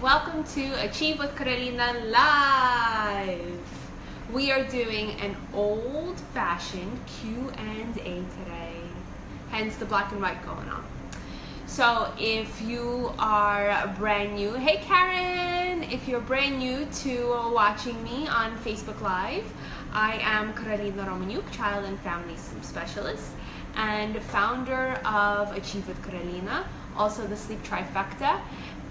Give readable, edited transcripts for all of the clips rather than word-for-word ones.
welcome to Achieve with Carolina Live. We are doing an old-fashioned Q&A today, hence the black and white going on. So if you are brand new, hey Karen, if you're brand new to watching me on Facebook Live, I am Carolina Romaniuk, Child and Family Sleep Specialist and founder of Achieve with Carolina, also the Sleep Trifecta,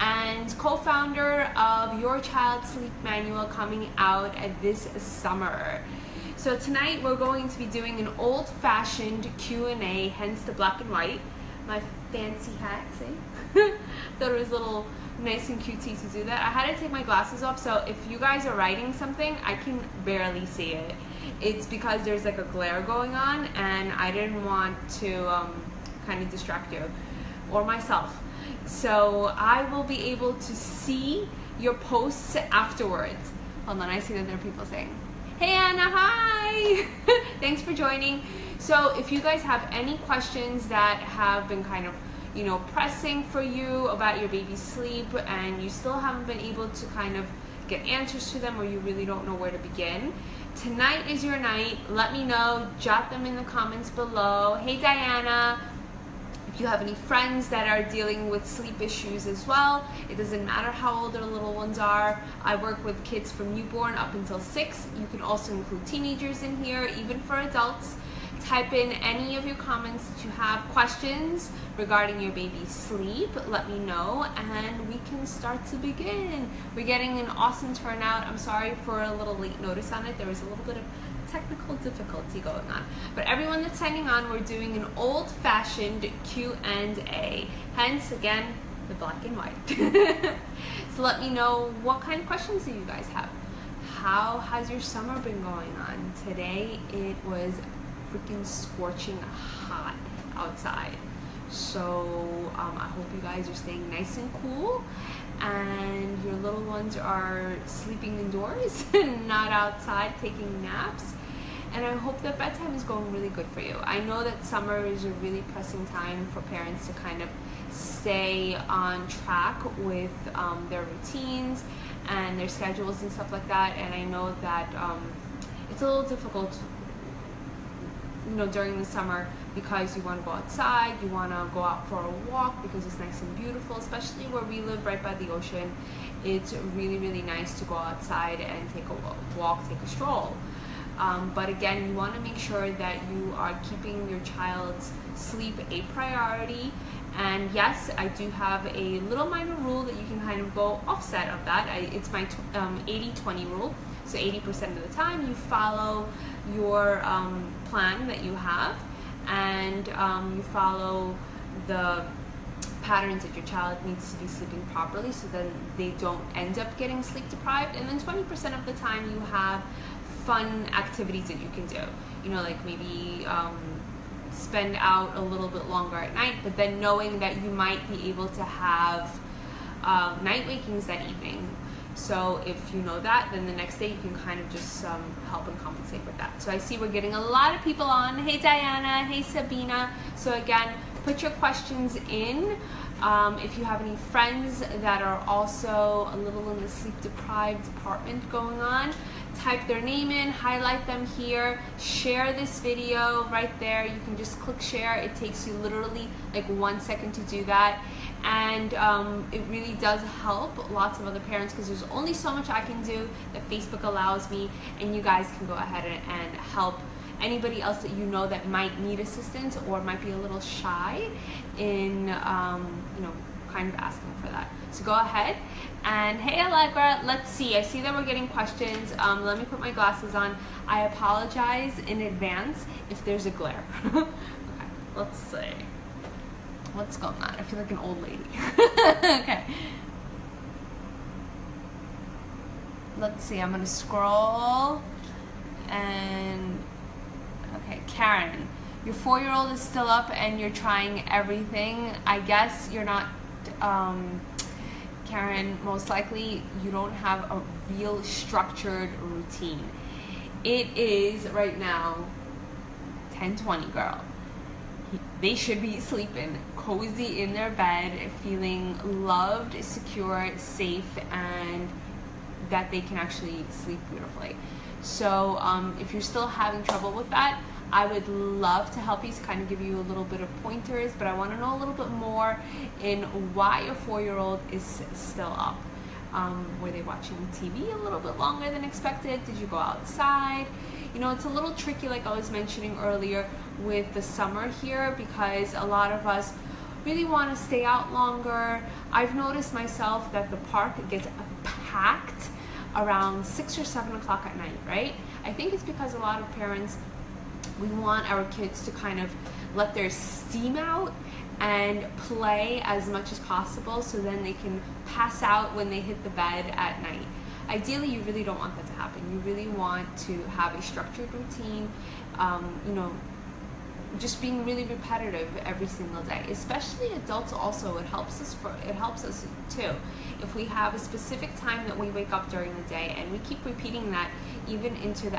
and co-founder of Your Child's Sleep Manual coming out this summer. So tonight we're going to be doing an old-fashioned Q&A, hence the black and white. My fancy hat, see? Thought it was a little nice and cutesy to do that. I had to take my glasses off, so if you guys are writing something, I can barely see it. It's because there's like a glare going on, and I didn't want to kind of distract you or myself. So I will be able to see your posts afterwards. Hold on, I see that there are people saying, hey Anna, hi! Thanks for joining. So if you guys have any questions that have been kind of, you know, pressing for you about your baby's sleep and you still haven't been able to kind of get answers to them, or you really don't know where to begin, tonight is your night. Let me know, jot them in the comments below. Hey Diana, if you have any friends that are dealing with sleep issues as well, it doesn't matter how old their little ones are. I work with kids from newborn up until 6. You can also include teenagers in here, even for adults. Type in any of your comments that you have, questions regarding your baby's sleep. Let me know and we can start to begin. We're getting an awesome turnout. I'm sorry for a little late notice on it. There was a little bit of technical difficulty going on. But everyone that's signing on, we're doing an old-fashioned Q&A. Hence, again, the black and white. So let me know what kind of questions do you guys have. How has your summer been going on? Today it was freaking scorching hot outside, so I hope you guys are staying nice and cool and your little ones are sleeping indoors and not outside taking naps, and I hope that bedtime is going really good for you. I know that summer is a really pressing time for parents to kind of stay on track with their routines and their schedules and stuff like that, and I know that it's a little difficult, you know, during the summer, because you want to go outside, you want to go out for a walk because it's nice and beautiful, especially where we live right by the ocean. It's really, really nice to go outside and take a walk, take a stroll. But again, you want to make sure that you are keeping your child's sleep a priority. And yes, I do have a little minor rule that you can kind of go offset of that. It's my 80-20 rule. So 80% of the time you follow your plan that you have, and you follow the patterns that your child needs to be sleeping properly, so then they don't end up getting sleep deprived. And then 20% of the time you have fun activities that you can do, you know, like maybe spend out a little bit longer at night, but then knowing that you might be able to have night wakings that evening. So if you know that, then the next day you can kind of just help and compensate with that. So I see we're getting a lot of people on. Hey Diana, hey Sabina. So again, put your questions in. If you have any friends that are also a little in the sleep deprived department going on, type their name in, highlight them here, share this video right there. You can just click share. It takes you literally like 1 second to do that. And it really does help lots of other parents, because there's only so much I can do that Facebook allows me, and you guys can go ahead and help anybody else that you know that might need assistance or might be a little shy in you know, kind of asking for that. So go ahead. And hey Allegra, let's see, I see that we're getting questions. Let me put my glasses on. I apologize in advance if there's a glare. Okay, let's see. What's going on? I feel like an old lady. Okay. Let's see, I'm gonna scroll and, okay, Karen, your 4-year-old is still up and you're trying everything. I guess you're not, Karen, most likely you don't have a real structured routine. It is right now 10:20, girl. they should be sleeping cozy in their bed, feeling loved, secure, safe, and that they can actually sleep beautifully. So if you're still having trouble with that, I would love to help you, to kind of give you a little bit of pointers, but I want to know a little bit more in why your 4-year-old is still up. Were they watching TV a little bit longer than expected? Did you go outside? You know, it's a little tricky, like I was mentioning earlier, with the summer here, because a lot of us really want to stay out longer. I've noticed myself that the park gets packed around 6 or 7 o'clock at night, right? I think it's because a lot of parents, we want our kids to kind of let their steam out and play as much as possible, so then they can pass out when they hit the bed at night. Ideally, you really don't want that to happen. You really want to have a structured routine, you know, just being really repetitive every single day. Especially adults also, it helps us too. If we have a specific time that we wake up during the day and we keep repeating that even into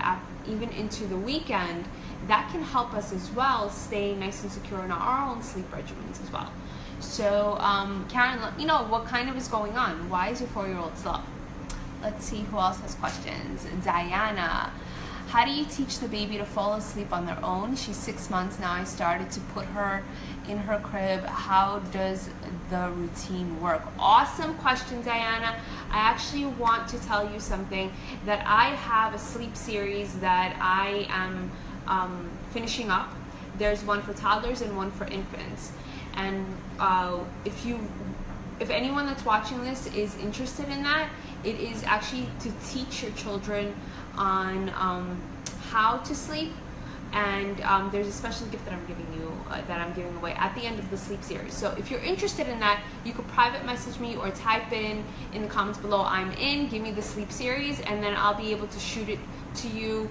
the weekend, that can help us as well stay nice and secure in our own sleep regimens as well. So Karen, let me know what kind of is going on. Why is your 4-year-old still up? Let's see who else has questions. Diana, how do you teach the baby to fall asleep on their own? She's 6 months now. I started to put her in her crib. How does the routine work? Awesome question, Diana. I actually want to tell you something, that I have a sleep series that I am finishing up. There's one for toddlers and one for infants. And if anyone that's watching this is interested in that, it is actually to teach your children on how to sleep. And there's a special gift that I'm giving you, that I'm giving away at the end of the sleep series. So if you're interested in that, you could private message me or type in the comments below, I'm in, give me the sleep series, and then I'll be able to shoot it to you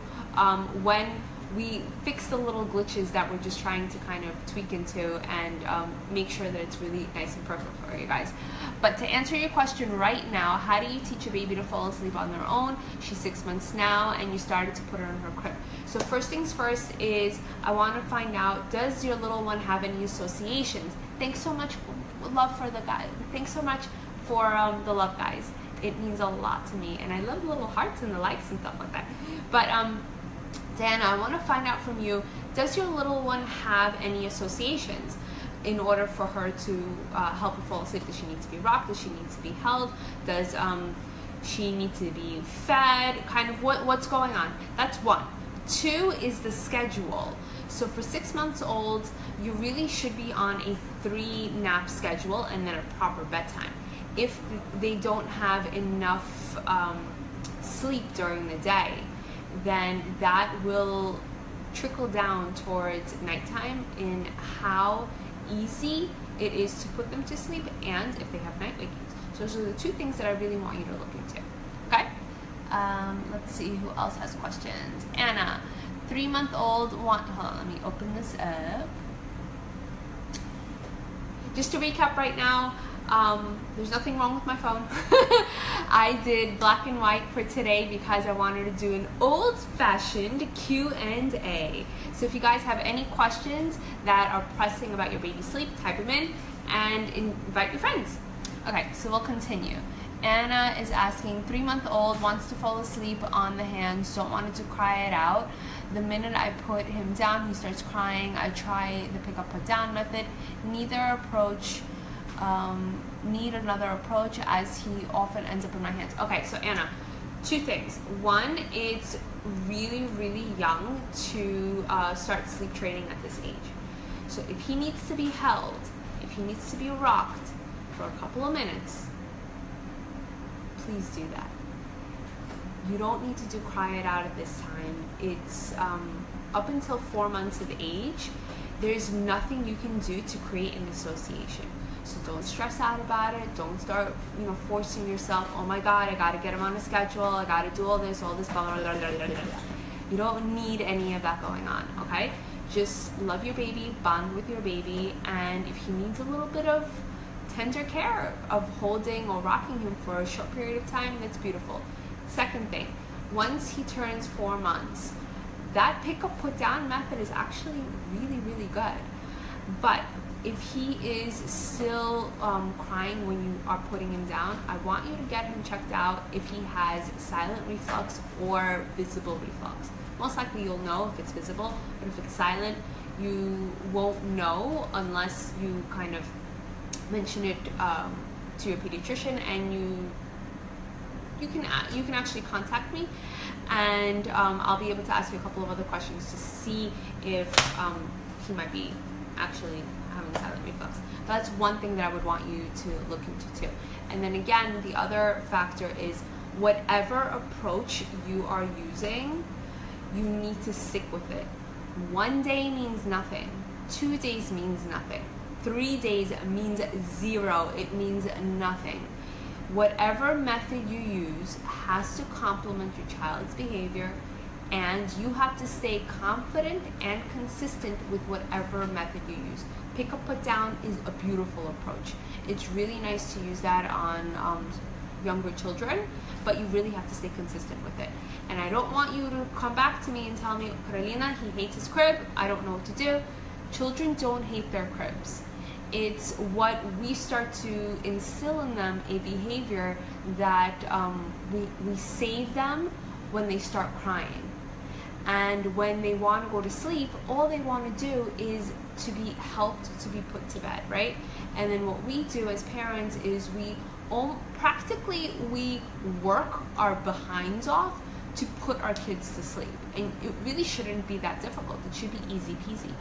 when we fix the little glitches that we're just trying to kind of tweak into, and make sure that it's really nice and perfect for you guys. But to answer your question right now, how do you teach a baby to fall asleep on their own? She's 6 months now, and you started to put her in her crib. So first things first is, I want to find out, does your little one have any associations? Thanks so much for love for the guy. Thanks so much for the love, guys. It means a lot to me, and I love the little hearts and the likes and stuff like that. But Diana, I want to find out from you, does your little one have any associations in order for her to help her fall asleep? Does she need to be rocked? Does she need to be held? Does she need to be fed? Kind of what's going on? That's one. Two is the schedule. So for 6 months old, you really should be on a 3 nap schedule and then a proper bedtime. If they don't have enough sleep during the day, then that will trickle down towards nighttime in how easy it is to put them to sleep, and if they have night wakings. So those are the 2 things that I really want you to look into. Okay? Let's see who else has questions. Anna, 3-month-old hold on, let me open this up. Just to recap right now, there's nothing wrong with my phone. I did black and white for today because I wanted to do an old-fashioned Q&A. So if you guys have any questions that are pressing about your baby's sleep, type them in and invite your friends. Okay, so we'll continue. Anna is asking, 3-month-old wants to fall asleep on the hands, don't want it to cry it out. The minute I put him down, he starts crying. I try the pick up put down method. Need another approach, as he often ends up in my hands. Okay, so Anna, 2 things. One, it's really, really young to start sleep training at this age. So if he needs to be held, if he needs to be rocked for a couple of minutes, please do that. You don't need to do cry it out at this time. It's up until 4 months of age, there's nothing you can do to create an association. So don't stress out about it. Don't start, forcing yourself. Oh my God, I gotta get him on a schedule. I gotta do all this, blah, blah, blah, blah, blah, blah. You don't need any of that going on, okay? Just love your baby, bond with your baby, and if he needs a little bit of tender care of holding or rocking him for a short period of time, that's beautiful. Second thing, once he turns 4 months, that pick up put down method is actually really, really good. But if he is still crying when you are putting him down, I want you to get him checked out if he has silent reflux or visible reflux. Most likely you'll know if it's visible, but if it's silent, you won't know unless you kind of mention it to your pediatrician, and you can actually contact me, and I'll be able to ask you a couple of other questions to see if he might be actually having silent reflux. That's one thing that I would want you to look into too. And then again, the other factor is whatever approach you are using, you need to stick with it. 1 day means nothing. 2 days means nothing. 3 days means 0. It means nothing. Whatever method you use has to complement your child's behavior, and you have to stay confident and consistent with whatever method you use. Pick up, put down is a beautiful approach. It's really nice to use that on younger children, but you really have to stay consistent with it. And I don't want you to come back to me and tell me, Carolina, he hates his crib, I don't know what to do. Children don't hate their cribs. It's what we start to instill in them, a behavior that we save them when they start crying. And when they want to go to sleep, all they want to do is to be helped to be put to bed, right? And then what we do as parents is we work our behinds off to put our kids to sleep. And it really shouldn't be that difficult. It should be easy peasy.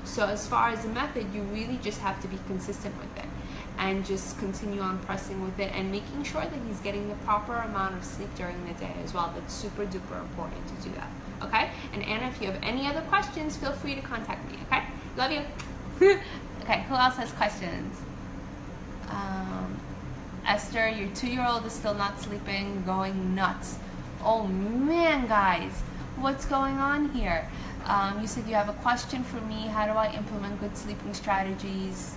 So as far as the method, you really just have to be consistent with it and just continue on pressing with it and making sure that he's getting the proper amount of sleep during the day as well. That's super duper important to do that. Okay? And Anna, if you have any other questions, feel free to contact me. Okay? Love you. Okay, who else has questions? Esther, your 2-year-old is still not sleeping, going nuts. Oh man, guys, what's going on here? You said you have a question for me. How do I implement good sleeping strategies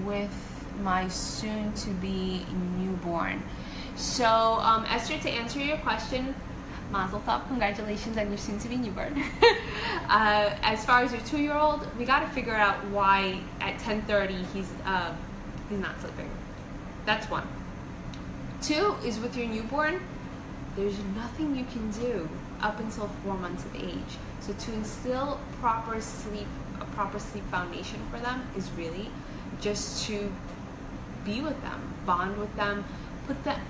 with my soon-to-be newborn? So, Esther, to answer your question, Mazel tov, congratulations on your soon-to-be newborn. As far as your 2-year-old, we got to figure out why at 10:30 he's not sleeping. That's one. 2 is with your newborn. There's nothing you can do up until 4 months of age. So to instill a proper sleep foundation for them is really just to be with them, bond with them,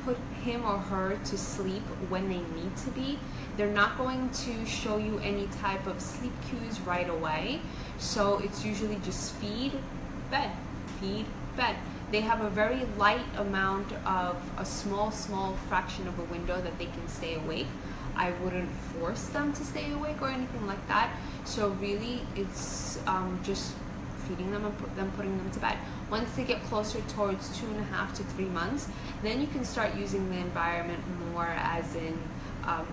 put him or her to sleep when they need to be. They're not going to show you any type of sleep cues right away. So it's usually just feed, bed, feed, bed. They have a very light amount of a small fraction of a window that they can stay awake. I wouldn't force them to stay awake or anything like that. So really it's just feeding them and putting them to bed. Once they get closer towards 2.5 to 3 months, then you can start using the environment more as in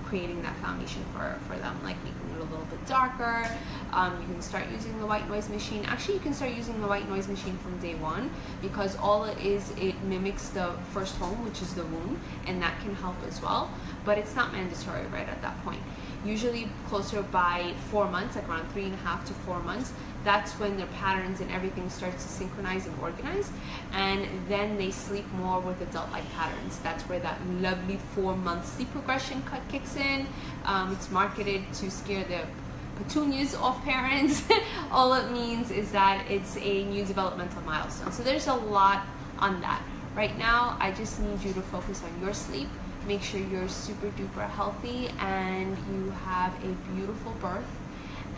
creating that foundation for them, like making it a little bit darker. You can start using the white noise machine. Actually, you can start using the white noise machine from day 1, because all it is, it mimics the first home, which is the womb, and that can help as well. But it's not mandatory right at that point. Usually closer by 4 months, like around 3.5 to 4 months, that's when their patterns and everything starts to synchronize and organize, and then they sleep more with adult-like patterns. That's where that lovely 4-month sleep progression kicks in. It's marketed to scare the petunias off parents. All it means is that it's a new developmental milestone. So there's a lot on that. Right now, I just need you to focus on your sleep. Make sure you're super duper healthy and you have a beautiful birth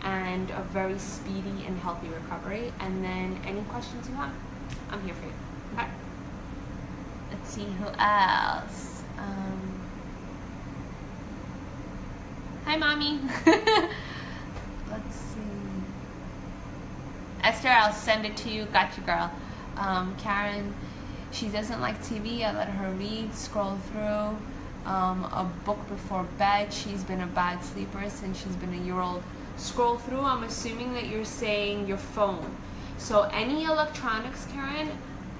and a very speedy and healthy recovery. And then any questions you have, I'm here for you. Okay? Let's see who else. Hi, mommy. Let's see. Esther, I'll send it to you. Got you, girl. Karen, she doesn't like TV. I let her read, scroll through a book before bed. She's been a bad sleeper since she's been a year old. Scroll through, I'm assuming that you're saying your phone. So any electronics, Karen,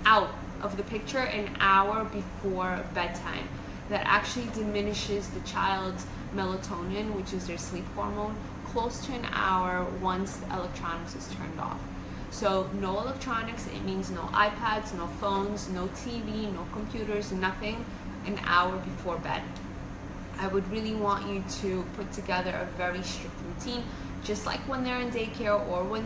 out of the picture an hour before bedtime. That actually diminishes the child's melatonin, which is their sleep hormone, close to an hour once the electronics is turned off. So no electronics, it means no iPads, no phones, no TV, no computers, nothing an hour before bed. I would really want you to put together a very strict routine, just like when they're in daycare or when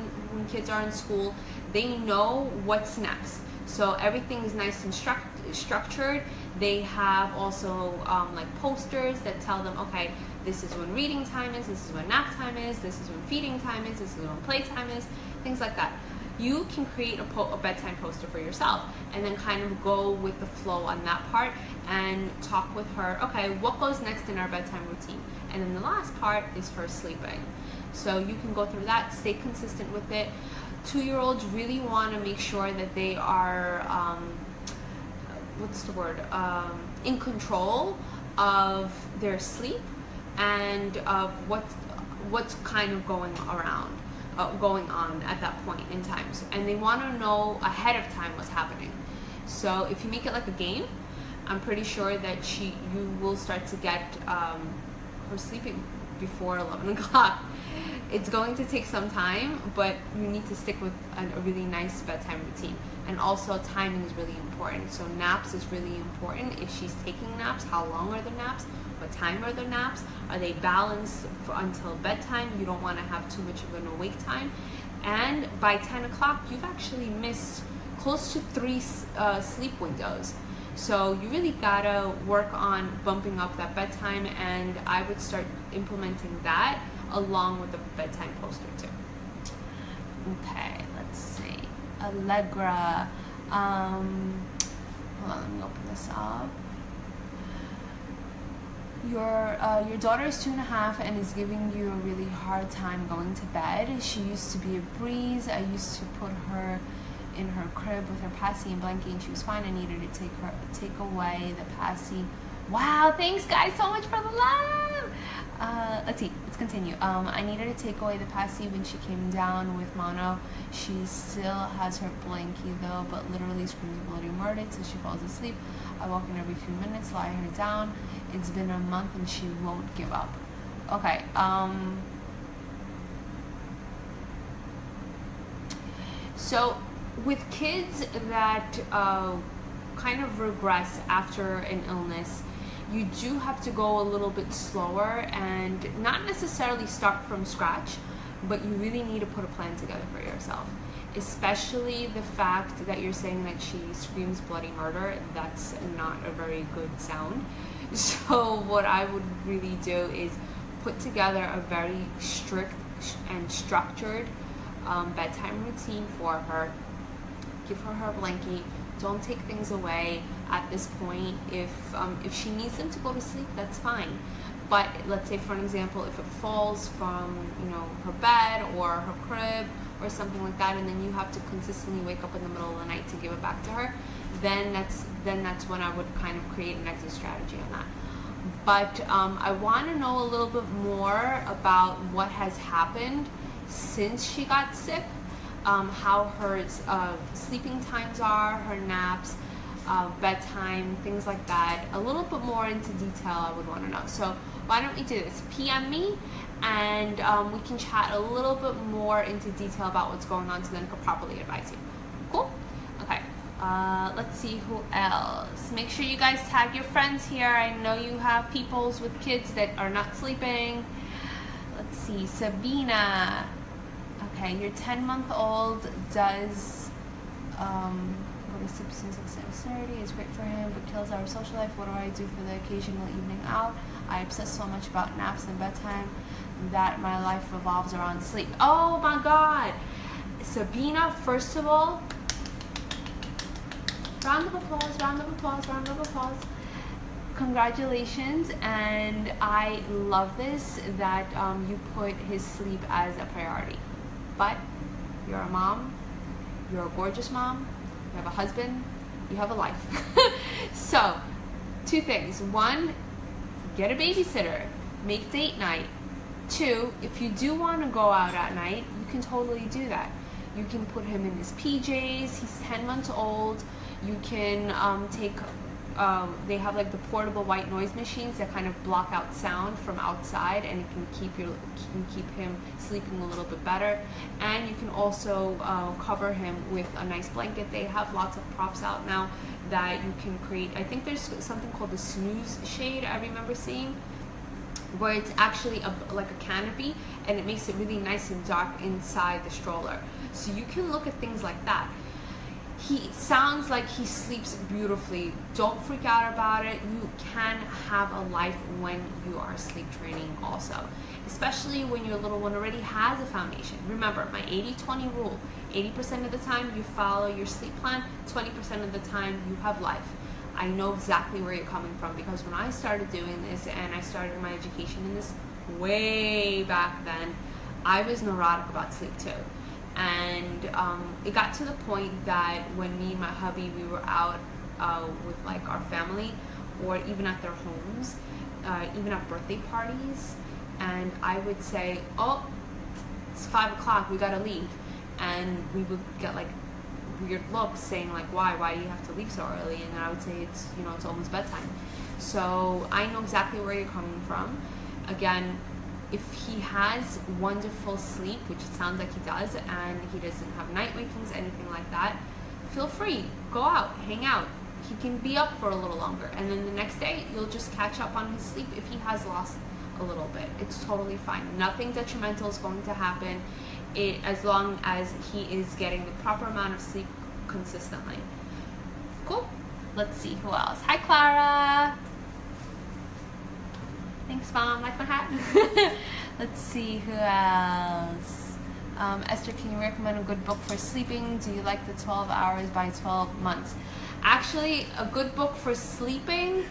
kids are in school, they know what's next. So everything is nice and structured. They have also like posters that tell them, okay, this is when reading time is, this is when nap time is, this is when feeding time is, this is when playtime is, things like that. You can create a bedtime poster for yourself and then kind of go with the flow on that part and talk with her, okay, what goes next in our bedtime routine? And then the last part is her sleeping. So you can go through that, stay consistent with it. 2-year-olds really want to make sure that they are, in control of their sleep and of what's kind of going on at that point in time. And they want to know ahead of time what's happening. So if you make it like a game, I'm pretty sure that you will start to get her sleeping before 11 o'clock. It's going to take some time, but you need to stick with a really nice bedtime routine. And also timing is really important. So naps is really important. If she's taking naps, how long are the naps? What time are the naps? Are they balanced until bedtime? You don't want to have too much of an awake time. And by 10 o'clock, you've actually missed close to 3 sleep windows. So you really gotta work on bumping up that bedtime, and I would start implementing that along with the bedtime poster too. Okay, let's see. Allegra. Hold on, let me open this up. Your daughter is 2.5 and is giving you a really hard time going to bed. She used to be a breeze. I used to put her in her crib with her passy and blankie and she was fine. I needed to take away the passy. Wow, thanks guys so much for the love. Let's see, let's continue. I needed to take away the passy when she came down with mono. She still has her blankie though, but literally screams bloody murder till she falls asleep. I walk in every few minutes, lie her down. It's been a month and she won't give up. Okay, so with kids that kind of regress after an illness, you do have to go a little bit slower and not necessarily start from scratch, but you really need to put a plan together for yourself. Especially the fact that you're saying that she screams bloody murder. That's not a very good sound. So what I would really do is put together a very strict and structured bedtime routine for her. Give her her blankie. Don't take things away at this point. If she needs them to go to sleep, that's fine. But let's say, for an example, if it falls from her bed or her crib or something like that, and then you have to consistently wake up in the middle of the night to give it back to her, then that's when I would kind of create an exit strategy on that. But I want to know a little bit more about what has happened since she got sick. How her sleeping times are, her naps, bedtime, things like that. A little bit more into detail I would want to know. So why don't we do this? PM me and we can chat a little bit more into detail about what's going on so then I can properly advise you. Cool? Okay. Let's see who else. Make sure you guys tag your friends here. I know you have peoples with kids that are not sleeping. Let's see. Sabina. Okay, your 10-month-old does what is substance absurdity is great for him but kills our social life. What do I do for the occasional evening out? I obsess so much about naps and bedtime that my life revolves around sleep. Oh my god, Sabina, first of all, round of applause, round of applause, round of applause. Congratulations, and I love this that you put his sleep as a priority. But you're a mom, you're a gorgeous mom, you have a husband, you have a life. So, 2 things. 1, get a babysitter, make date night. 2, if you do want to go out at night, you can totally do that. You can put him in his PJs, he's 10 months old. You can take they have like the portable white noise machines that kind of block out sound from outside, and it can keep him sleeping a little bit better. And you can also cover him with a nice blanket. They have lots of props out now that you can create. I think there's something called the snooze shade I remember seeing, where it's actually like a canopy, and it makes it really nice and dark inside the stroller. So you can look at things like that. He sounds like he sleeps beautifully. Don't freak out about it. You can have a life when you are sleep training also, especially when your little one already has a foundation. Remember my 80-20 rule. 80% of the time you follow your sleep plan, 20% of the time you have life. I know exactly where you're coming from, because when I started doing this and I started my education in this way back then, I was neurotic about sleep too. And it got to the point that when me and my hubby, we were out with like our family, or even at their homes, even at birthday parties, and I would say, oh, it's 5 o'clock, we gotta leave. And we would get like weird looks saying like, why do you have to leave so early? And then I would say, it's, you know, it's almost bedtime. So I know exactly where you're coming from. Again, if he has wonderful sleep, which it sounds like he does, and he doesn't have night wakings, anything like that, feel free, go out, hang out. He can be up for a little longer, and then the next day you'll just catch up on his sleep if he has lost a little bit. It's totally fine. Nothing detrimental is going to happen, as long as he is getting the proper amount of sleep consistently. Cool. Let's see who else. Hi, Clara. Thanks, Mom. Like my hat? Let's see who else. Esther, can you recommend a good book for sleeping? Do you like the 12 hours by 12 months? Actually, a good book for sleeping,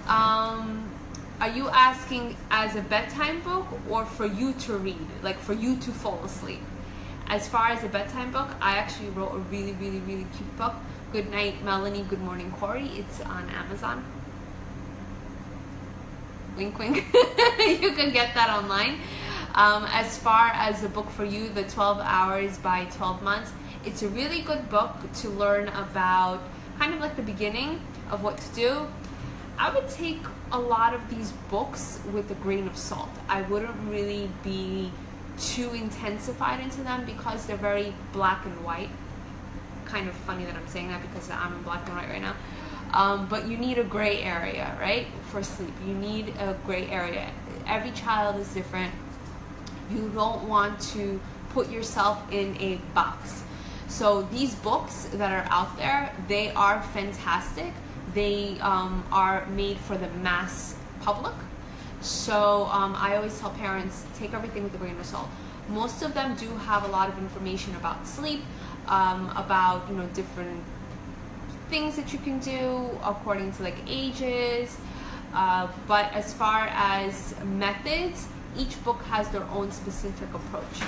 are you asking as a bedtime book or for you to read, like for you to fall asleep? As far as a bedtime book, I actually wrote a really, really, really cute book. Good Night, Melanie. Good Morning, Corey. It's on Amazon. Wink, wink. You can get that online. As far as the book for you, the 12 hours by 12 months, it's a really good book to learn about kind of like the beginning of what to do. I would take a lot of these books with a grain of salt. I wouldn't really be too intensified into them because they're very black and white. Kind of funny that I'm saying that because I'm in black and white right now. But you need a gray area, right? For sleep, you need a gray area. Every child is different. You don't want to put yourself in a box. So these books that are out there, they are fantastic. They are made for the mass public. So I always tell parents, take everything with a grain of salt. Most of them do have a lot of information about sleep, about, you know, different things that you can do according to like ages, but as far as methods, each book has their own specific approach.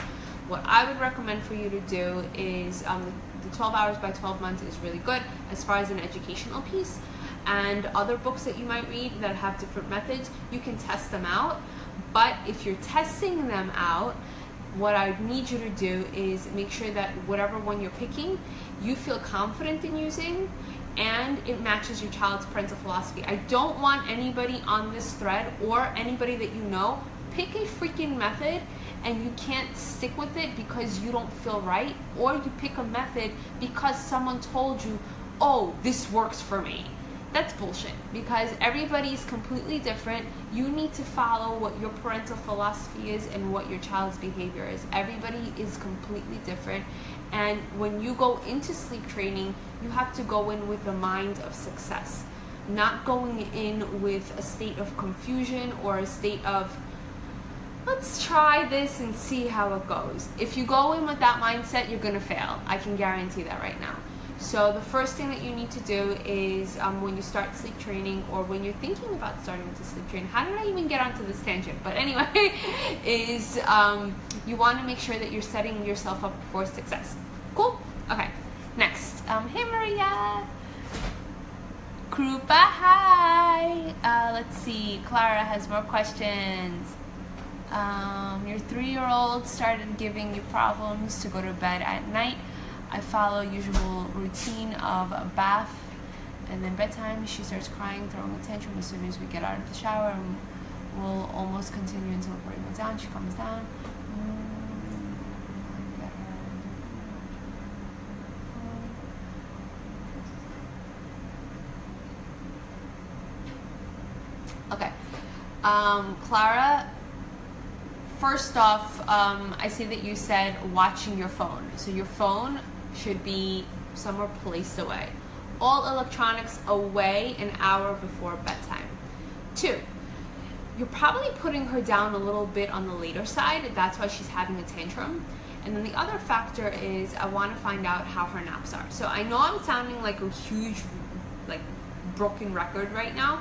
What I would recommend for you to do is the 12 hours by 12 months is really good as far as an educational piece, and other books that you might read that have different methods, you can test them out. But if you're testing them out, what I need you to do is make sure that whatever one you're picking, you feel confident in using, and it matches your child's parental philosophy. I don't want anybody on this thread or anybody that you know pick a freaking method and you can't stick with it because you don't feel right, or you pick a method because someone told you, oh, this works for me. That's bullshit, because everybody is completely different. You need to follow what your parental philosophy is and what your child's behavior is. Everybody is completely different, and when you go into sleep training, you have to go in with a mind of success, not going in with a state of confusion or a state of, let's try this and see how it goes. If you go in with that mindset, you're gonna fail. I can guarantee that right now. So the first thing that you need to do is when you start sleep training, or when you're thinking about starting to sleep train, how did I even get onto this tangent? But anyway, is you want to make sure that you're setting yourself up for success. Cool? Okay, next. Hey Maria. Krupa, hi. Let's see, Clara has more questions. Your 3-year-old started giving you problems to go to bed at night. I follow usual routine of a bath And then bedtime, she starts crying, throwing a tantrum as soon as we get out of the shower, and we'll almost continue until we're down. She comes down. Okay. Clara, first off, I see that you said watching your phone. So your phone should be somewhere placed away. All electronics away an hour before bedtime. 2, you're probably putting her down a little bit on the later side. That's why she's having a tantrum. And then the other factor is I want to find out how her naps are. So I know I'm sounding like a huge, like, broken record right now,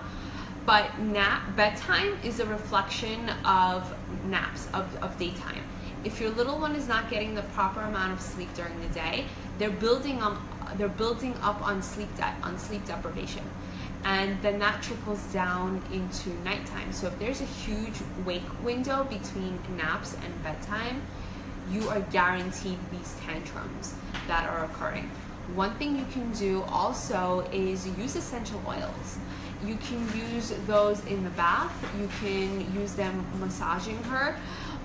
but bedtime is a reflection of naps, of daytime. If your little one is not getting the proper amount of sleep during the day, they're building up on sleep deprivation, and then that trickles down into nighttime. So if there's a huge wake window between naps and bedtime, you are guaranteed these tantrums that are occurring. One thing you can do also is use essential oils. You can use those in the bath. You can use them massaging her.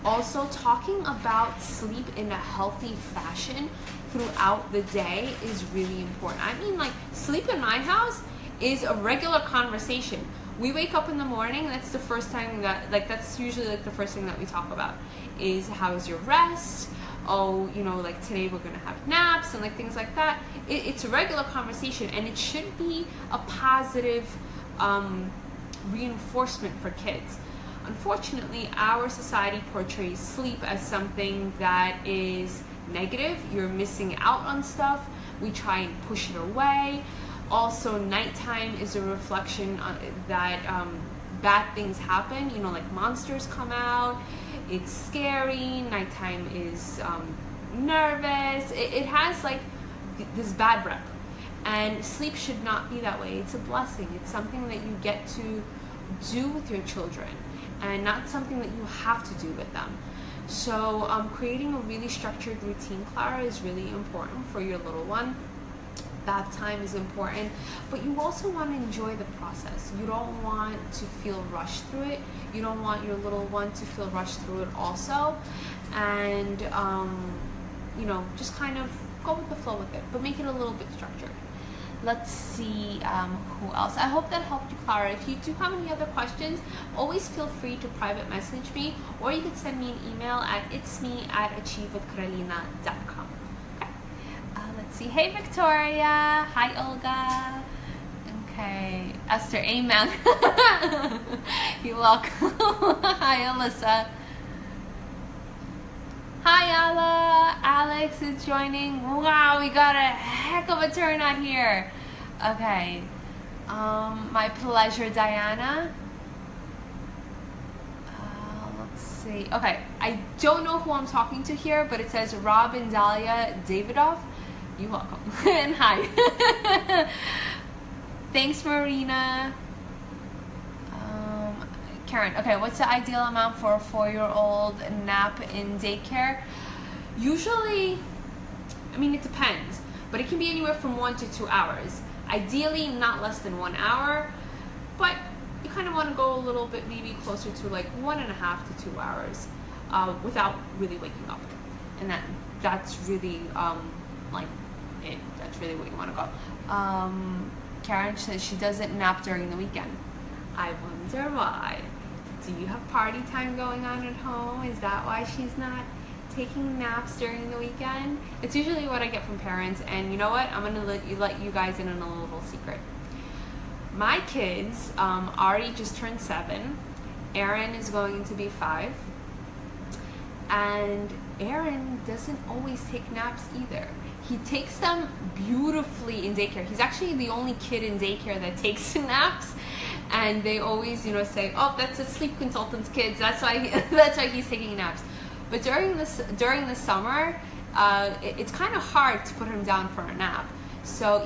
Also, talking about sleep in a healthy fashion throughout the day is really important. I mean, like, sleep in my house is a regular conversation. We wake up in the morning, that's the first time that's usually like the first thing that we talk about is how's your rest? Oh, you know, like today we're gonna have naps and like things like that. It's a regular conversation, and it should be a positive reinforcement for kids. Unfortunately, our society portrays sleep as something that is negative. You're missing out on stuff. We try and push it away. Also, nighttime is a reflection that bad things happen. You know, like monsters come out. It's scary. Nighttime is nervous. It has like this bad rep. And sleep should not be that way. It's a blessing. It's something that you get to do with your children, and not something that you have to do with them. So creating a really structured routine, Clara, is really important for your little one. Bath time is important, but you also want to enjoy the process. You don't want to feel rushed through it. You don't want your little one to feel rushed through it also. And, you know, just kind of go with the flow with it, but make it a little bit structured. Let's see who else. I hope that helped you, Clara. If you do have any other questions, always feel free to private message me, or you can send me an email at itsme@achievewithkarolina.com. Okay. Let's see. Hey, Victoria. Hi, Olga. Okay. Esther, amen. You're welcome. Hi, Alyssa. Hi, Alla. Alex is joining. Wow, we got a heck of a turnout here. Okay. My pleasure, Diana. Let's see. Okay, I don't know who I'm talking to here, but it says Robin Dahlia Davidoff. You're welcome. And hi. Thanks, Marina. Karen, okay, what's the ideal amount for a 4-year-old nap in daycare? Usually, I mean, it depends, but it can be anywhere from 1 to 2 hours. Ideally, not less than 1 hour, but you kind of want to go a little bit maybe closer to like 1.5 to 2 hours without really waking up. And that's really like it. That's really what you want to go. Karen says she doesn't nap during the weekend. I wonder why. Do you have party time going on at home? Is that why she's not taking naps during the weekend? It's usually what I get from parents, and you know what? I'm gonna let you guys in on a little secret. My kids already just turned 7. Aaron is going to be 5, and Aaron doesn't always take naps either. He takes them beautifully in daycare. He's actually the only kid in daycare that takes naps. And they always, you know, say, "Oh, that's a sleep consultant's kids. That's why he's taking naps." But during the summer, it's kind of hard to put him down for a nap. So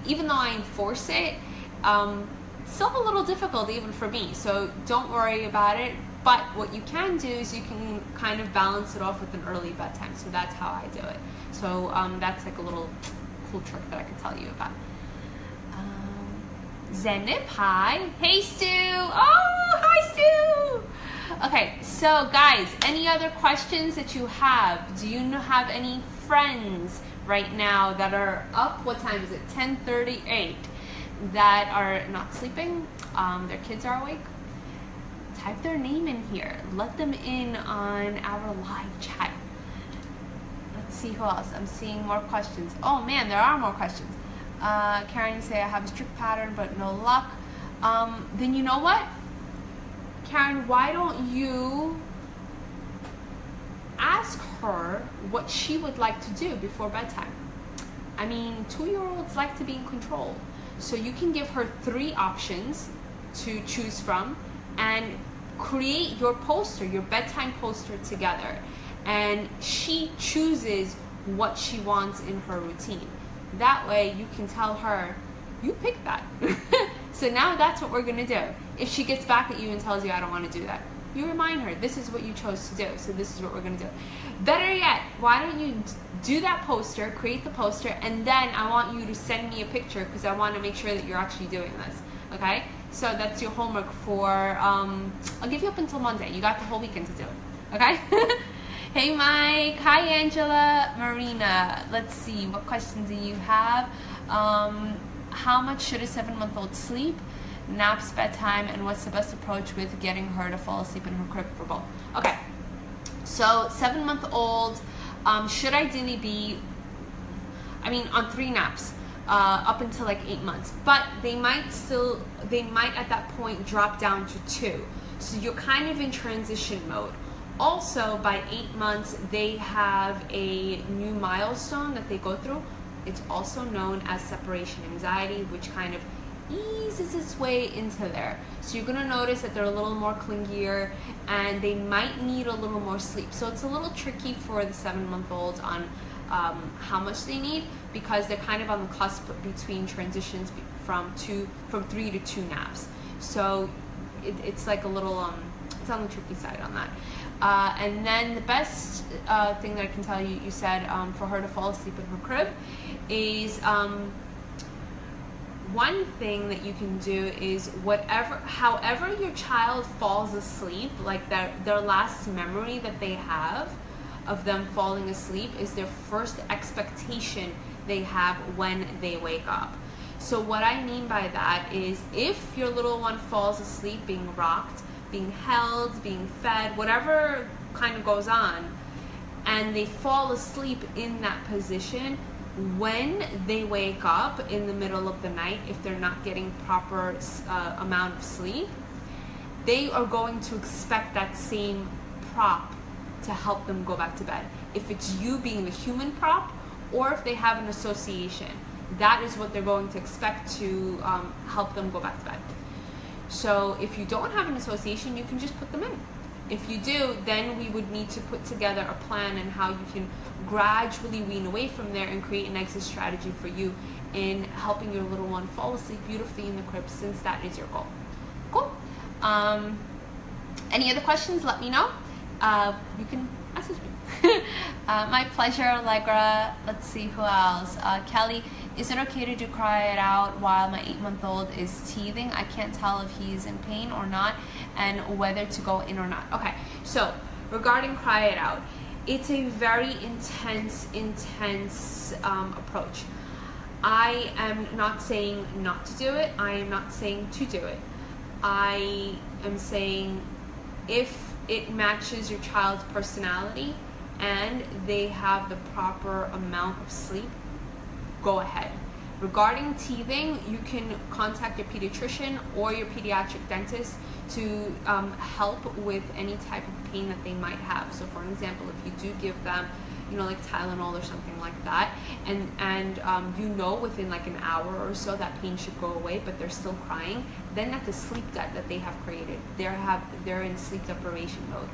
even though I enforce it, it's still a little difficult even for me. So don't worry about it. But what you can do is you can kind of balance it off with an early bedtime. So that's how I do it. So that's like a little cool trick that I can tell you about. Zenip, hi. Hey, Stu. Oh, hi, Stu. Okay, so guys, any other questions that you have? Do you have any friends right now that are up? What time is it? 10:38. That are not sleeping? Their kids are awake? Type their name in here. Let them in on our live chat. Let's see who else. I'm seeing more questions. Oh man, there are more questions. Karen, you say I have a strict pattern but no luck. Then you know what? Karen, why don't you ask her what she would like to do before bedtime? I mean, 2-year-olds like to be in control. So you can give her 3 options to choose from and create your poster, your bedtime poster together. And she chooses what she wants in her routine. That way you can tell her, you pick that. So now that's what we're gonna do. If she gets back at you and tells you, I don't wanna do that, you remind her, this is what you chose to do, so this is what we're gonna do. Better yet, why don't you do that poster, create the poster, and then I want you to send me a picture because I wanna make sure that you're actually doing this, okay? So that's your homework for, I'll give you up until Monday. You got the whole weekend to do it, okay? Hey Mike, hi Angela, Marina. Let's see, what questions do you have? How much should a 7-month-old sleep? Naps, bedtime, and what's the best approach with getting her to fall asleep in her crib for both? Okay, so 7-month-old should ideally be, on 3 naps up until like 8 months, but they might at that point drop down to 2. So you're kind of in transition mode. Also, by 8 months, they have a new milestone that they go through. It's also known as separation anxiety, which kind of eases its way into there. So you're gonna notice that they're a little more clingier and they might need a little more sleep. So it's a little tricky for the 7-month-olds on how much they need, because they're kind of on the cusp between transitions from 3 to 2 naps. So it's like a little, it's on the tricky side on that. And then the best thing that I can tell you, you said for her to fall asleep in her crib, is one thing that you can do is however your child falls asleep, like their last memory that they have of them falling asleep is their first expectation they have when they wake up. So what I mean by that is, if your little one falls asleep being rocked, being held, being fed, whatever kind of goes on, and they fall asleep in that position, when they wake up in the middle of the night, if they're not getting proper amount of sleep, they are going to expect that same prop to help them go back to bed. If it's you being the human prop, or if they have an association, that is what they're going to expect to help them go back to bed. So if you don't have an association, you can just put them in. If you do, then we would need to put together a plan and how you can gradually wean away from there and create an exit strategy for you in helping your little one fall asleep beautifully in the crib, since that is your goal. Cool. Any other questions, let me know. You can message me. My pleasure, Allegra. Let's see who else. Kelly, is it okay to do cry it out while my 8-month-old is teething? I can't tell if he's in pain or not, and whether to go in or not. Okay, so regarding cry it out, it's a very intense approach. I am not saying not to do it. I am not saying to do it. I am saying if it matches your child's personality and they have the proper amount of sleep, go ahead. Regarding teething, you can contact your pediatrician or your pediatric dentist to help with any type of pain that they might have. So for example, if you do give them, like Tylenol or something like that, and within like an hour or so that pain should go away, but they're still crying, then that's a sleep debt that they have created. They're in sleep deprivation mode.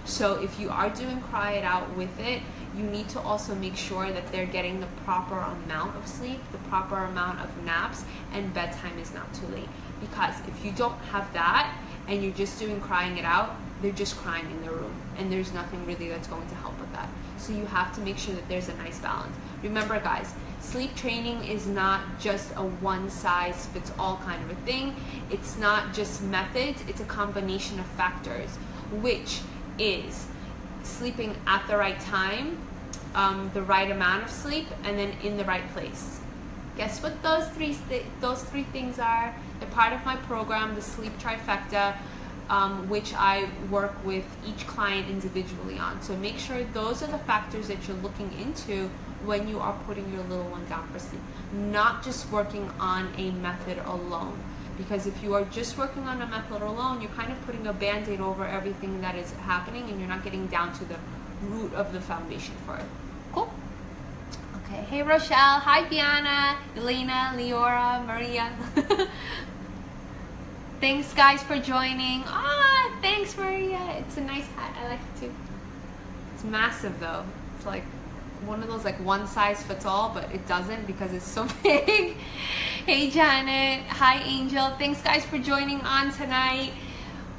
So if you are doing cry it out with it, you need to also make sure that they're getting the proper amount of sleep, the proper amount of naps, and bedtime is not too late. Because if you don't have that and you're just doing crying it out, they're just crying in their room, and there's nothing really that's going to help with that. So you have to make sure that there's a nice balance. Remember guys, sleep training is not just a one-size-fits-all kind of a thing. It's not just methods, it's a combination of factors, which is sleeping at the right time, the right amount of sleep, and then in the right place. Guess what those three things are? They're part of my program, the Sleep Trifecta, which I work with each client individually on. So make sure those are the factors that you're looking into when you are putting your little one down for sleep. Not just working on a method alone. Because if you are just working on a method alone, you're kind of putting a band-aid over everything that is happening and you're not getting down to the root of the foundation for it. Cool? Okay, hey Rochelle, hi Diana, Elena, Leora, Maria. Thanks guys for joining. Ah, thanks Maria. It's a nice hat, I like it too. It's massive though. It's like one of those like one size fits all, but it doesn't because it's so big. Hey Janet, hi Angel. Thanks guys for joining on tonight.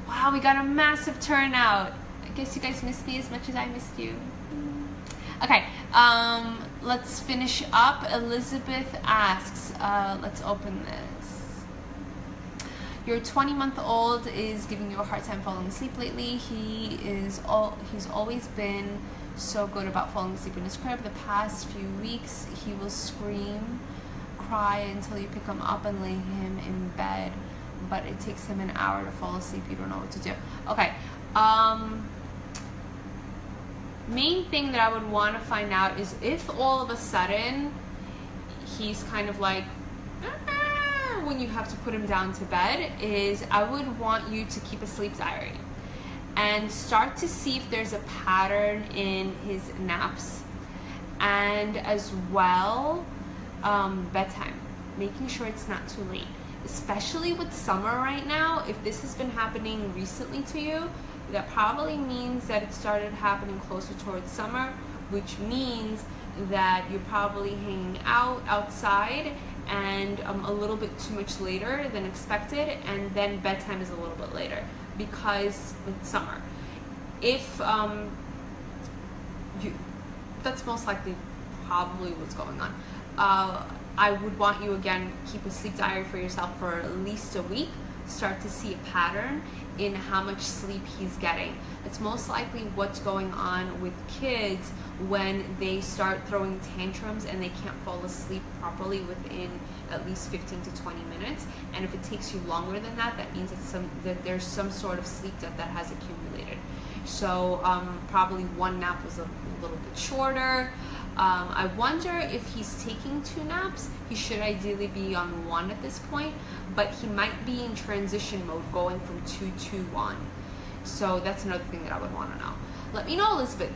Wow, we got a massive turnout. I guess you guys missed me as much as I missed you. Okay, let's finish up. Elizabeth asks, let's open this. Your 20-month-old is giving you a hard time falling asleep lately. He's always been so good about falling asleep in his crib. The past few weeks, he will scream, cry until you pick him up and lay him in bed, but it takes him an hour to fall asleep. You don't know what to do. Okay. Main thing that I would want to find out is if all of a sudden he's kind of like when you have to put him down to bed, is I would want you to keep a sleep diary and start to see if there's a pattern in his naps, and as well bedtime, making sure it's not too late, especially with summer right now. If this has been happening recently to you, that probably means that it started happening closer towards summer, which means that you're probably hanging out outside and a little bit too much later than expected, and then bedtime is a little bit later because it's summer. If that's most likely probably what's going on. I would want you, again, keep a sleep diary for yourself for at least a week. Start to see a pattern in how much sleep he's getting. It's most likely what's going on with kids when they start throwing tantrums and they can't fall asleep properly within at least 15 to 20 minutes. And if it takes you longer than that, that means that there's some sort of sleep debt that has accumulated. So probably one nap was a little bit shorter. I wonder if he's taking 2 naps. He should ideally be on 1 at this point, but he might be in transition mode going from 2 to 1. So that's another thing that I would want to know. Let me know, Elizabeth.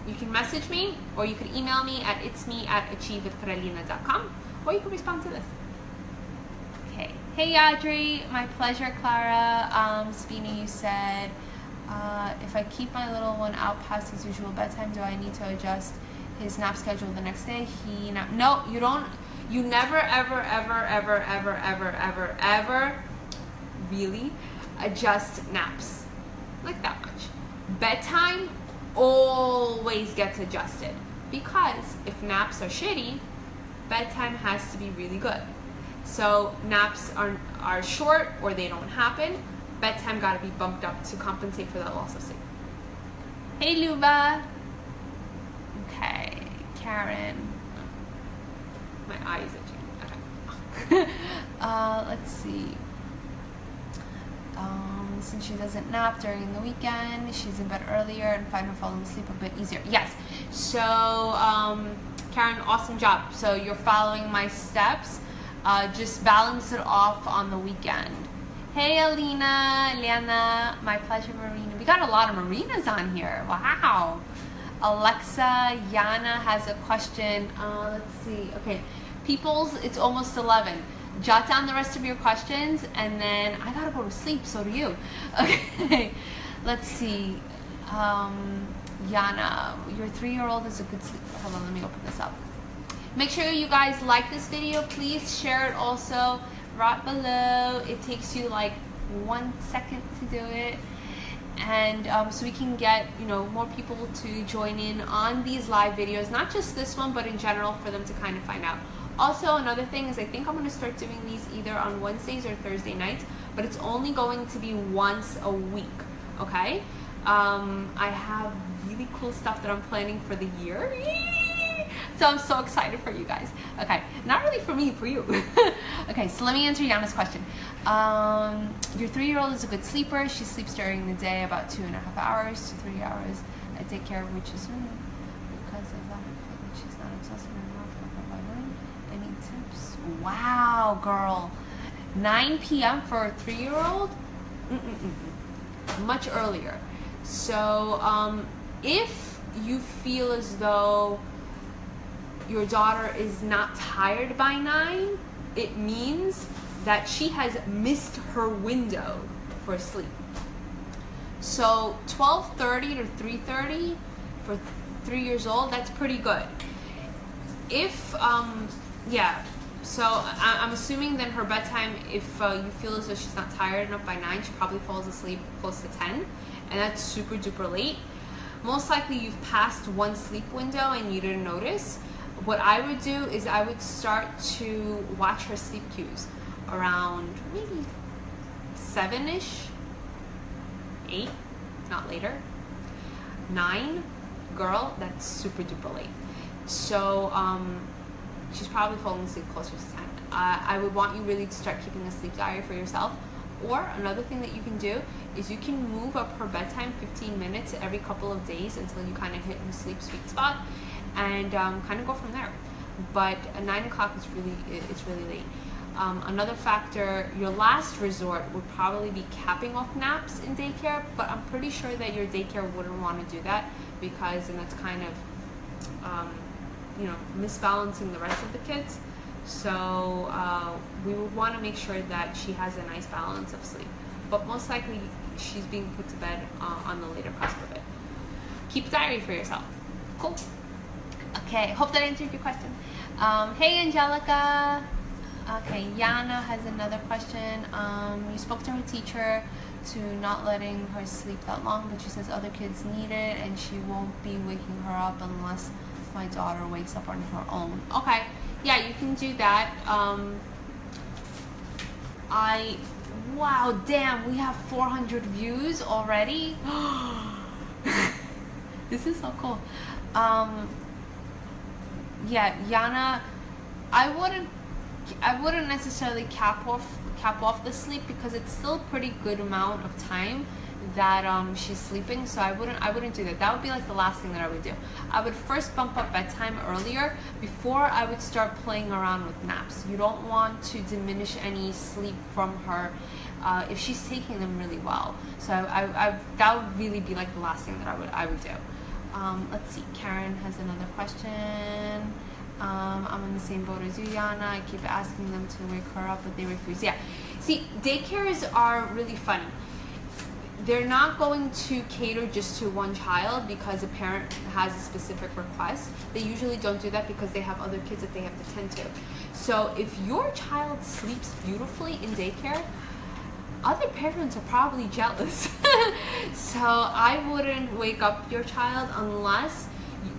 You can message me, or you can email me at itsme@achievewithkarolina.com, or you can respond to this. Okay. Hey Audrey, my pleasure, Clara. Spina, you said, if I keep my little one out past his usual bedtime, do I need to adjust his nap schedule the next day? No, you don't. You never, ever really adjust naps like that much. Bedtime always gets adjusted, because if naps are shitty, bedtime has to be really good. So naps are short or they don't happen, bedtime got to be bumped up to compensate for that loss of sleep. Hey Luba. Okay, Karen. My eye is itching. Okay. Let's see. Since she doesn't nap during the weekend, she's in bed earlier and find her falling asleep a bit easier. Yes. So, Karen, awesome job. So you're following my steps. Just balance it off on the weekend. Hey, Alina, Liana, my pleasure, Marina. We got a lot of Marinas on here. Wow. Alexa, Yana has a question. Let's see. Okay, Peoples, it's almost 11. Jot down the rest of your questions, and then I gotta go to sleep, so do you. Okay, let's see. Yana, your 3-year-old is a good sleep. Hold on, let me open this up. Make sure you guys like this video. Please share it also right below. It takes you like 1 second to do it. and so we can get, you know, more people to join in on these live videos, not just this one, but in general, for them to kind of find out. Also, another thing is I think I'm going to start doing these either on Wednesdays or Thursday nights, but it's only going to be once a week, okay? I have really cool stuff that I'm planning for the year. Yay! So I'm so excited for you guys. Okay, not really for me, for you. Okay, so let me answer Yana's question. Your 3-year-old is a good sleeper. She sleeps during the day about 2.5 hours to 3 hours at daycare, which is because of that. She's not exhausted enough to provide any tips. Wow, girl. 9 p.m. for a 3-year-old? Much earlier. So if you feel as though your daughter is not tired by 9, it means that she has missed her window for sleep. So 12:30 to 3:30 for 3 years old, that's pretty good. If yeah, so I'm assuming then her bedtime, if you feel as though she's not tired enough by 9, she probably falls asleep close to 10, and that's super duper late. Most likely you've passed one sleep window and you didn't notice. What I would do is I would start to watch her sleep cues around maybe 7-ish, 8, not later. 9, girl, that's super duper late. So she's probably falling asleep closer to 10. I would want you really to start keeping a sleep diary for yourself. Or another thing that you can do is you can move up her bedtime 15 minutes every couple of days until you kind of hit her sleep sweet spot, and kind of go from there. But 9 o'clock is it's really late. Another factor, your last resort would probably be capping off naps in daycare, but I'm pretty sure that your daycare wouldn't want to do that, because then that's kind of you know, misbalancing the rest of the kids. So we would want to make sure that she has a nice balance of sleep, but most likely she's being put to bed on the later cusp of it. Keep a diary for yourself. Cool. Okay, hope that answered your question. Hey Angelica. Okay, Yana has another question. You spoke to her teacher to not letting her sleep that long, but she says other kids need it and she won't be waking her up unless my daughter wakes up on her own. Okay, yeah, you can do that. Wow, damn, we have 400 views already. This is so cool. Yeah, Yana, I wouldn't necessarily cap off the sleep, because it's still a pretty good amount of time that she's sleeping. So I wouldn't do that. That would be like the last thing that I would do. I would first bump up bedtime earlier before I would start playing around with naps. You don't want to diminish any sleep from her if she's taking them really well. So that would really be like the last thing that I would do. Let's see, Karen has another question. I'm in the same boat as you, Yana. I keep asking them to wake her up, but they refuse. Yeah, see, daycares are really funny. They're not going to cater just to one child because a parent has a specific request. They usually don't do that because they have other kids that they have to tend to. So if your child sleeps beautifully in daycare, other parents are probably jealous. So I wouldn't wake up your child unless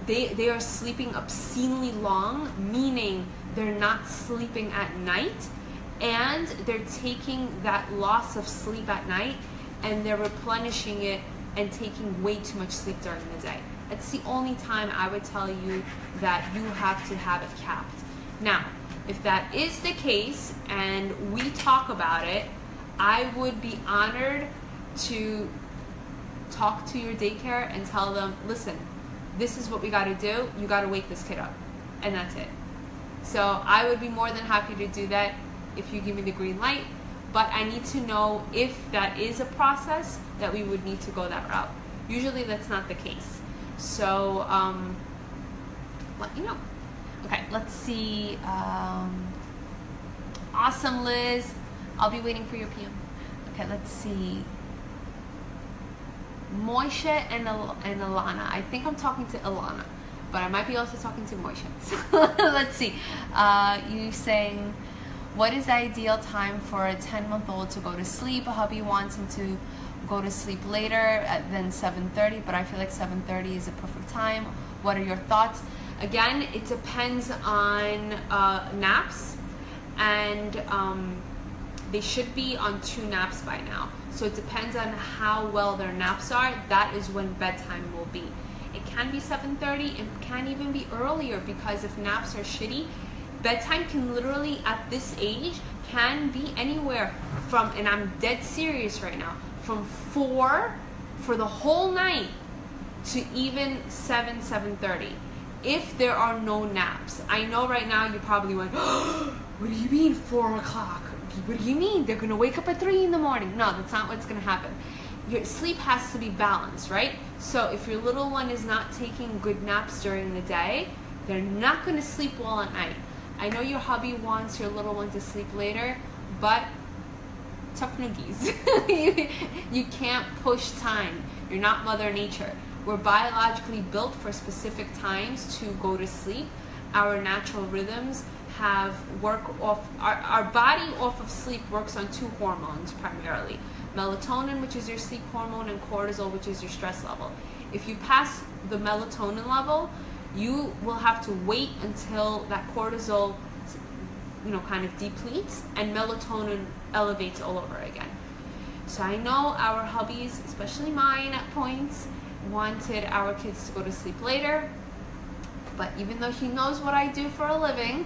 they are sleeping obscenely long, meaning they're not sleeping at night and they're taking that loss of sleep at night and they're replenishing it and taking way too much sleep during the day. It's the only time I would tell you that you have to have it capped. Now, if that is the case and we talk about it, I would be honored to talk to your daycare and tell them, listen, this is what we got to do. You got to wake this kid up, and that's it. So I would be more than happy to do that if you give me the green light, but I need to know if that is a process that we would need to go that route. Usually that's not the case. So let me know. Okay, let's see. Awesome, Liz. I'll be waiting for your PM. Okay, let's see. Moishe and Alana. I think I'm talking to Alana, but I might be also talking to Moishe. So let's see. You saying, what is the ideal time for a 10-month-old to go to sleep? A hubby wants him to go to sleep later than 7:30, but I feel like 7:30 is a perfect time. What are your thoughts? Again, it depends on naps, and they should be on 2 naps by now. So it depends on how well their naps are. That is when bedtime will be. It can be 7:30. It can even be earlier, because if naps are shitty, bedtime can literally, at this age, can be anywhere from, and I'm dead serious right now, from 4 for the whole night to even 7:30. If there are no naps. I know right now you're probably like, oh, what do you mean 4 o'clock? What do you mean? They're gonna wake up at 3 in the morning. No, that's not what's gonna happen. Your sleep has to be balanced, right? So if your little one is not taking good naps during the day, they're not gonna sleep well at night. I know your hubby wants your little one to sleep later, but tough noogies. You can't push time. You're not Mother Nature. We're biologically built for specific times to go to sleep. Our natural rhythms our body off of sleep works on 2 hormones primarily. Melatonin, which is your sleep hormone, and cortisol, which is your stress level. If you pass the melatonin level, you will have to wait until that cortisol, kind of depletes, and melatonin elevates all over again. So I know our hubbies, especially mine at points, wanted our kids to go to sleep later, but even though he knows what I do for a living,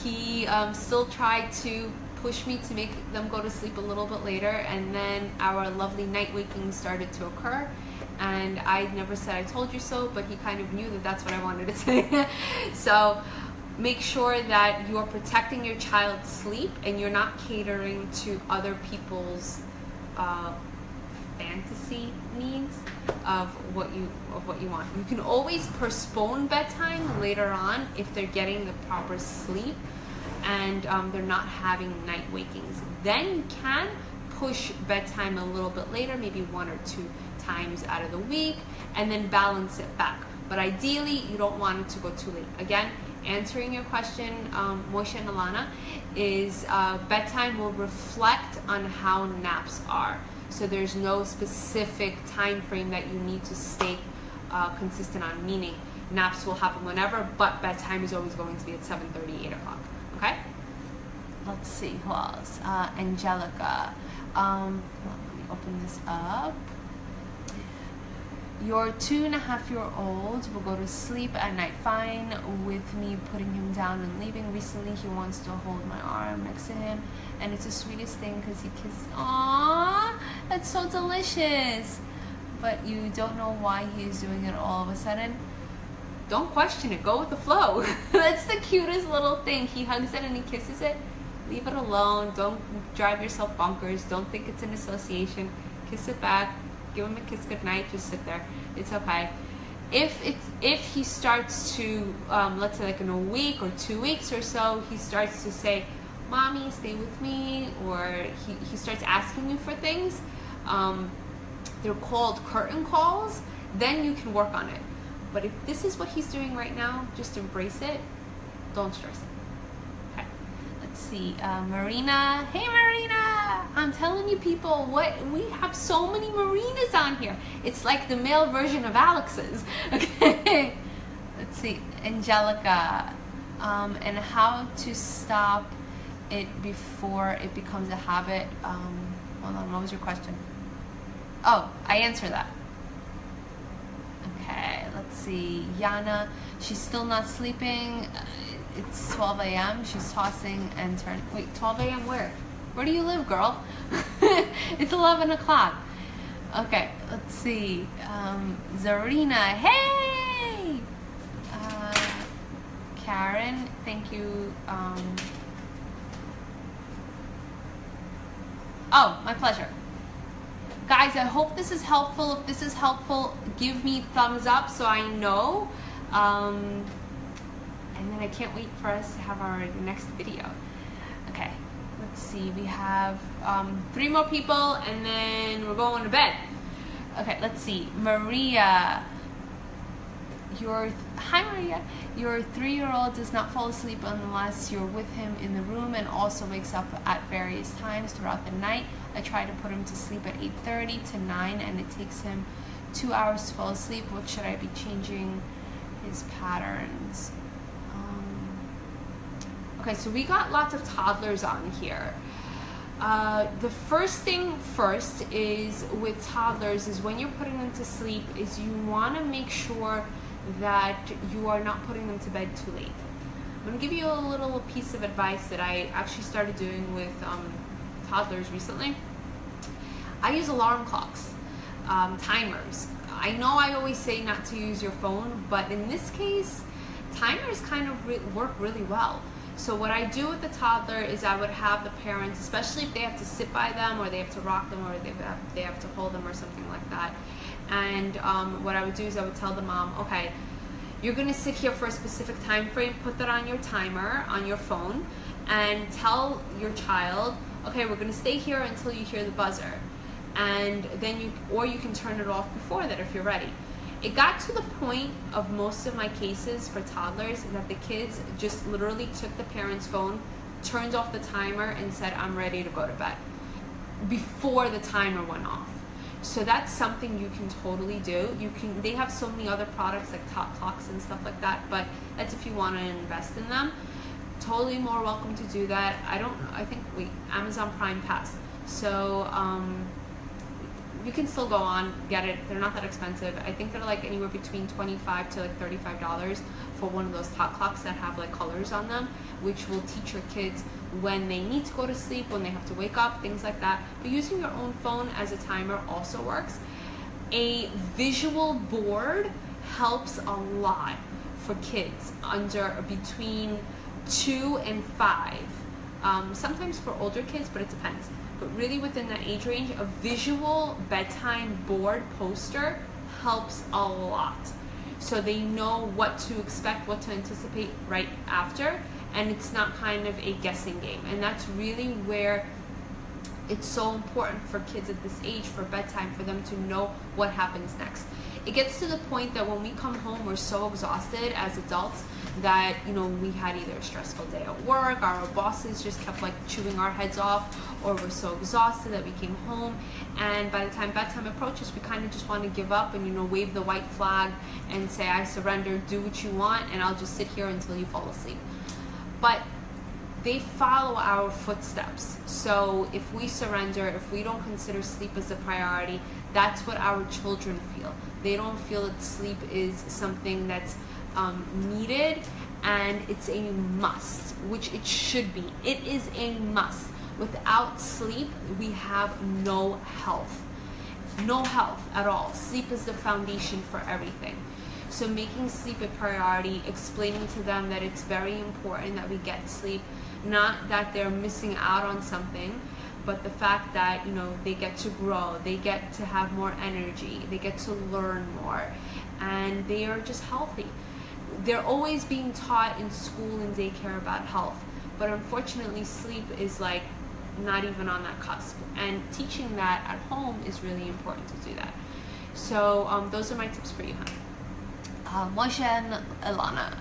he still tried to push me to make them go to sleep a little bit later, and then our lovely night waking started to occur. And I never said I told you so, but he kind of knew that that's what I wanted to say. So make sure that you are protecting your child's sleep and you're not catering to other people's fantasy needs of what you want. You can always postpone bedtime later on if they're getting the proper sleep and they're not having night wakings. Then you can push bedtime a little bit later, maybe 1 or 2 times out of the week, and then balance it back. But ideally, you don't want it to go too late. Again, answering your question, Moshe and Alana, is bedtime will reflect on how naps are. So there's no specific time frame that you need to stay consistent on, meaning naps will happen whenever, but bedtime is always going to be at 7:30, 8 o'clock. Okay? Let's see, who else? Angelica. Let me open this up. Your 2.5-year-old will go to sleep at night fine with me putting him down and leaving. Recently, he wants to hold my arm next to him, and it's the sweetest thing because he kisses. Aww, that's so delicious. But you don't know why he's doing it all of a sudden. Don't question it. Go with the flow. That's the cutest little thing. He hugs it and he kisses it. Leave it alone. Don't drive yourself bonkers. Don't think it's an association. Kiss it back. Give him a kiss goodnight. Just sit there. It's okay. If he starts to, let's say like in a week or 2 weeks or so, he starts to say, "Mommy, stay with me," or he starts asking you for things, they're called curtain calls, then you can work on it. But if this is what he's doing right now, just embrace it. Don't stress it. Okay. Let's see. Marina. Hey, Marina. I'm telling you, people, we have so many Marinas on here. It's like the male version of Alex's. Okay. Let's see. Angelica. And how to stop it before it becomes a habit. Hold on. What was your question? Oh, I answered that. Okay, let's see. Yana, she's still not sleeping. It's 12 a.m. She's tossing and turning. Wait, 12 a.m. where? Where do you live, girl? It's 11 o'clock. Okay, let's see. Zarina, hey! Karen, thank you. Oh, my pleasure. Guys, I hope this is helpful. If this is helpful, give me thumbs up so I know. And then I can't wait for us to have our next video. Okay, let's see. We have 3 more people and then we're going to bed. Okay, let's see. Maria. Hi Maria. Your 3-year-old does not fall asleep unless you're with him in the room and also wakes up at various times throughout the night. I try to put him to sleep at 8:30 to 9, and it takes him 2 hours to fall asleep. What should I be changing his patterns? Okay, so we got lots of toddlers on here. The first thing first is with toddlers is when you're putting them to sleep is you want to make sure that you are not putting them to bed too late. I'm going to give you a little piece of advice that I actually started doing with toddlers recently. I use alarm clocks, timers. I know I always say not to use your phone, but in this case, timers kind of work really well. So what I do with the toddler is I would have the parents, especially if they have to sit by them or they have to rock them or they have to hold them or something like that. And what I would do is I would tell the mom, okay, you're going to sit here for a specific time frame, put that on your timer on your phone, and tell your child, okay, we're going to stay here until you hear the buzzer. And then you can turn it off before that if you're ready. It got to the point of most of my cases for toddlers that the kids just literally took the parent's phone, turned off the timer, and said, I'm ready to go to bed, before the timer went off. So that's something you can totally do. They have so many other products like top clocks and stuff like that, but that's if you want to invest in them. Totally more welcome to do that. Amazon Prime Pass. So you can still go on, get it. They're not that expensive. I think they're like anywhere between $25 to like $35 for one of those top clocks that have like colors on them, which will teach your kids when they need to go to sleep, when they have to wake up, things like that. But using your own phone as a timer also works. A visual board helps a lot for kids between 2 and 5. Sometimes for older kids, but it depends. But really within that age range, a visual bedtime board poster helps a lot. So they know what to expect, what to anticipate right after, and it's not kind of a guessing game. And that's really where it's so important for kids at this age, for bedtime, for them to know what happens next. It gets to the point that when we come home, we're so exhausted as adults that, we had either a stressful day at work, our bosses just kept like chewing our heads off, or we're so exhausted that we came home, and by the time bedtime approaches, we kind of just want to give up and, wave the white flag and say, I surrender, do what you want, and I'll just sit here until you fall asleep. But they follow our footsteps. So if we surrender, if we don't consider sleep as a priority, that's what our children feel. They don't feel that sleep is something that's needed and it's a must, which it should be. It is a must. Without sleep, we have no health. No health at all. Sleep is the foundation for everything. So making sleep a priority, explaining to them that it's very important that we get sleep, not that they're missing out on something, but the fact that, they get to grow, they get to have more energy, they get to learn more, and they are just healthy. They're always being taught in school and daycare about health, but unfortunately sleep is like not even on that cusp, and teaching that at home is really important to do that. So those are my tips for you, honey. Moshe and Ilana,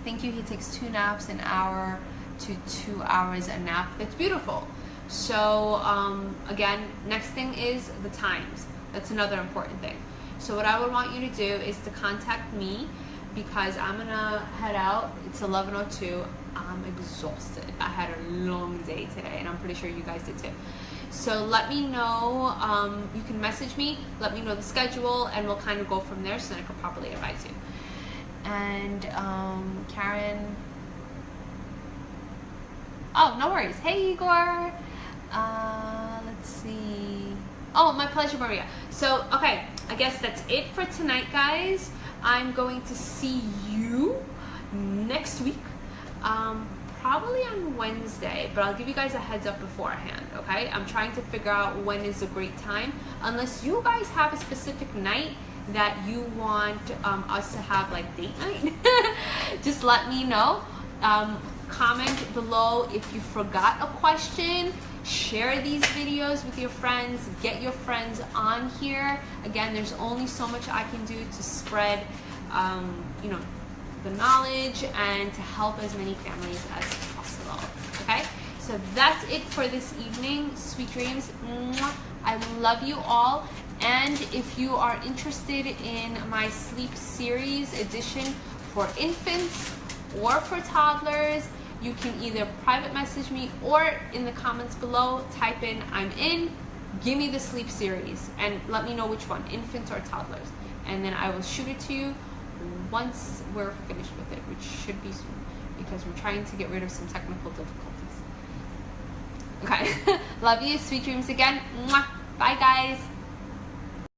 thank you. He takes 2 naps an hour to 2 hours a nap. That's beautiful. So again, next thing is the times. That's another important thing. So what I would want you to do is to contact me, because I'm gonna head out. It's 11:02. I'm exhausted. I had a long day today, and I'm pretty sure you guys did too. So let me know. You can message me, let me know the schedule, and we'll kind of go from there so that I can properly advise you. And Karen, oh, no worries. Hey, Igor. Let's see. Oh, my pleasure, Maria. So, okay, I guess that's it for tonight, guys. I'm going to see you next week, probably on Wednesday, but I'll give you guys a heads up beforehand, okay? I'm trying to figure out when is a great time. Unless you guys have a specific night that you want us to have, like date night, just let me know. Comment below if you forgot a question. Share these videos with your friends. Get your friends on here. Again, there's only so much I can do to spread, the knowledge and to help as many families as possible. Okay? So that's it for this evening. Sweet dreams. Mwah. I love you all. And if you are interested in my sleep series edition for infants or for toddlers, you can either private message me or in the comments below type in "I'm in, give me the sleep series," and let me know which one, infants or toddlers, and then I will shoot it to you once we're finished with it, which should be soon because we're trying to get rid of some technical difficulties. Okay. Love you. Sweet dreams again. Mwah. Bye guys.